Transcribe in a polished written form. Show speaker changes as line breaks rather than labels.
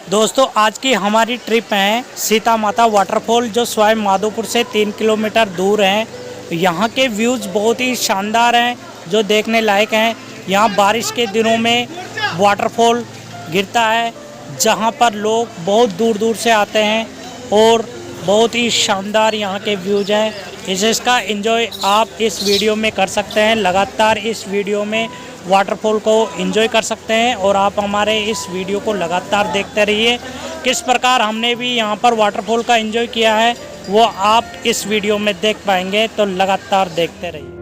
दोस्तों आज की हमारी ट्रिप है सीता माता वाटरफॉल, जो स्वयं माधोपुर से 3 किलोमीटर दूर है। यहाँ के व्यूज़ बहुत ही शानदार हैं, जो देखने लायक हैं। यहाँ बारिश के दिनों में वाटरफॉल गिरता है, जहाँ पर लोग बहुत दूर दूर से आते हैं और बहुत ही शानदार यहाँ के व्यूज़ हैं। इसका एंजॉय आप इस वीडियो में कर सकते हैं। लगातार इस वीडियो में वाटरफॉल को एंजॉय कर सकते हैं और आप हमारे इस वीडियो को लगातार देखते रहिए। किस प्रकार हमने भी यहाँ पर वाटरफॉल का एंजॉय किया है वो आप इस वीडियो में देख पाएंगे, तो लगातार देखते रहिए।